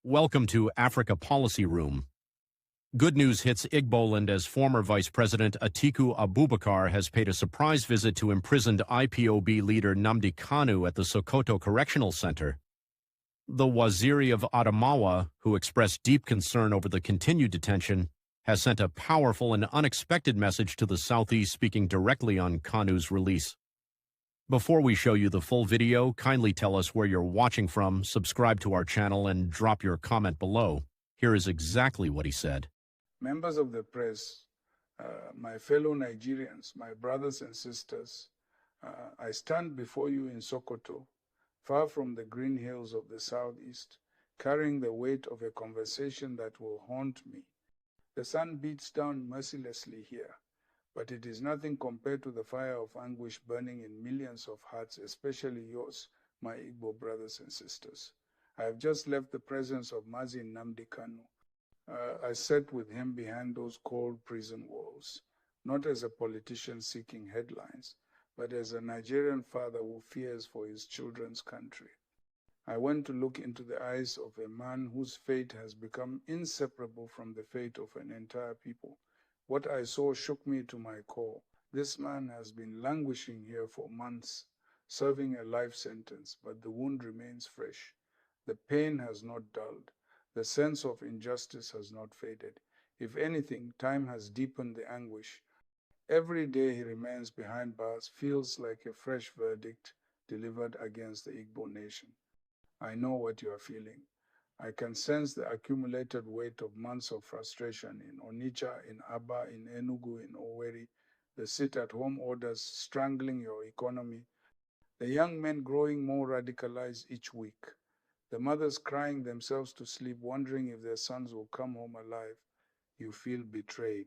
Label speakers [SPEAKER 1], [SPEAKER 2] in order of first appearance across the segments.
[SPEAKER 1] Welcome to Africa Policy Room. Good news hits Igboland as former Vice President Atiku Abubakar has paid a surprise visit to imprisoned IPOB leader Nnamdi Kanu at the Sokoto Correctional Center. The Waziri of Adamawa, who expressed deep concern over the continued detention, has sent a powerful and unexpected message to the Southeast, speaking directly on Kanu's release. Before we show you the full video, kindly tell us where you're watching from, subscribe to our channel, and drop your comment below. Here is exactly what he said.
[SPEAKER 2] Members of the press, my fellow Nigerians, my brothers and sisters, I stand before you in Sokoto, far from the green hills of the Southeast, carrying the weight of a conversation that will haunt me. The sun beats down mercilessly here, but it is nothing compared to the fire of anguish burning in millions of hearts, especially yours, my Igbo brothers and sisters. I have just left the presence of Mazi Nnamdi Kanu. I sat with him behind those cold prison walls, not as a politician seeking headlines, but as a Nigerian father who fears for his children's country. I went to look into the eyes of a man whose fate has become inseparable from the fate of an entire people. What I saw shook me to my core. This man has been languishing here for months, serving a life sentence, but the wound remains fresh. The pain has not dulled. The sense of injustice has not faded. If anything, time has deepened the anguish. Every day he remains behind bars feels like a fresh verdict delivered against the Igbo nation. I know what you are feeling. I can sense the accumulated weight of months of frustration in Onitsha, in Aba, in Enugu, in Owerri, the sit-at-home orders strangling your economy, the young men growing more radicalized each week, the mothers crying themselves to sleep, wondering if their sons will come home alive. You feel betrayed.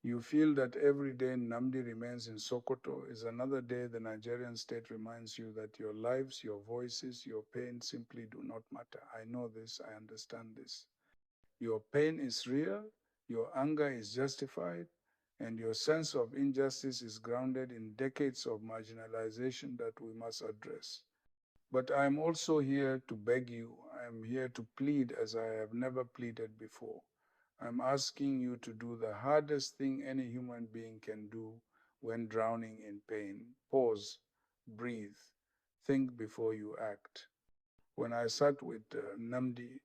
[SPEAKER 2] You feel that every day Nnamdi remains in Sokoto is another day the Nigerian state reminds you that your lives, your voices, your pain simply do not matter. I know this, I understand this. Your pain is real, your anger is justified, and your sense of injustice is grounded in decades of marginalization that we must address. But I am also here to beg you, I am here to plead as I have never pleaded before. I'm asking you to do the hardest thing any human being can do when drowning in pain. Pause, breathe, think before you act. When I sat with Nnamdi,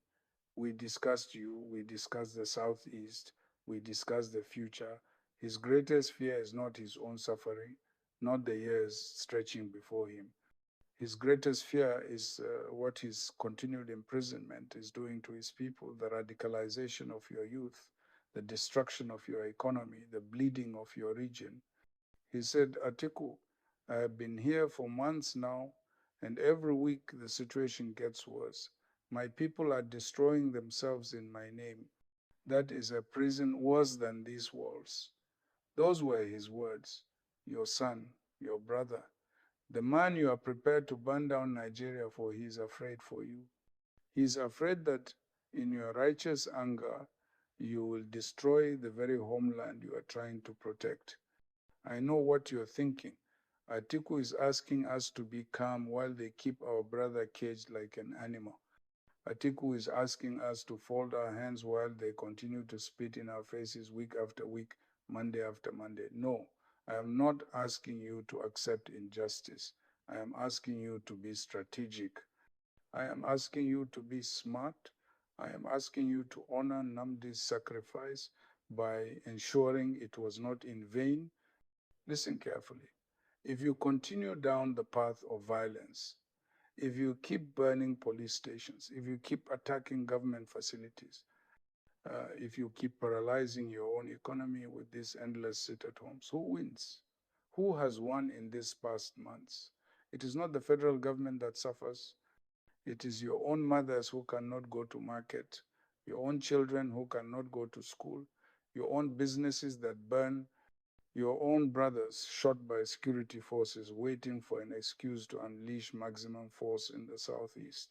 [SPEAKER 2] we discussed you, we discussed the Southeast, we discussed the future. His greatest fear is not his own suffering, not the years stretching before him. His greatest fear is what his continued imprisonment is doing to his people, the radicalization of your youth, the destruction of your economy, the bleeding of your region. He said, Atiku, I have been here for months now, and every week the situation gets worse. My people are destroying themselves in my name. That is a prison worse than these walls. Those were his words, your son, your brother. The man you are prepared to burn down Nigeria for, he is afraid for you. He is afraid that in your righteous anger, you will destroy the very homeland you are trying to protect. I know what you're thinking. Atiku is asking us to be calm while they keep our brother caged like an animal. Atiku is asking us to fold our hands while they continue to spit in our faces week after week, Monday after Monday. No. I am not asking you to accept injustice. I am asking you to be strategic. I am asking you to be smart. I am asking you to honor Nnamdi's sacrifice by ensuring it was not in vain. Listen carefully. If you continue down the path of violence, if you keep burning police stations, if you keep attacking government facilities, if you keep paralyzing your own economy with these endless sit-at-homes, who wins? Who has won in these past months? It is not the federal government that suffers. It is your own mothers who cannot go to market, your own children who cannot go to school, your own businesses that burn, your own brothers shot by security forces waiting for an excuse to unleash maximum force in the Southeast.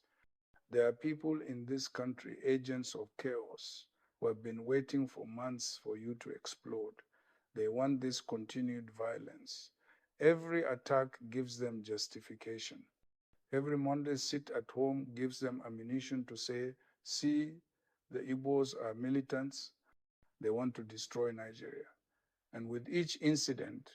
[SPEAKER 2] There are people in this country, agents of chaos, who have been waiting for months for you to explode. They want this continued violence. Every attack gives them justification. Every Monday sit at home gives them ammunition to say See, the Igbos are militants. They want to destroy Nigeria. And with each incident,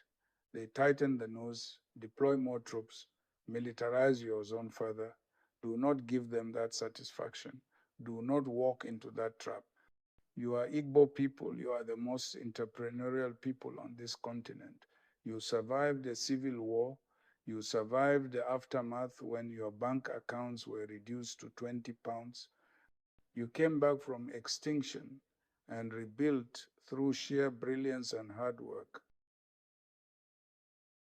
[SPEAKER 2] they tighten the nose, deploy more troops, militarize your zone further. Do not give them that satisfaction. Do not walk into that trap. You are Igbo people. You are the most entrepreneurial people on this continent. You survived the civil war. You survived the aftermath when your bank accounts were reduced to 20 pounds. You came back from extinction and rebuilt through sheer brilliance and hard work.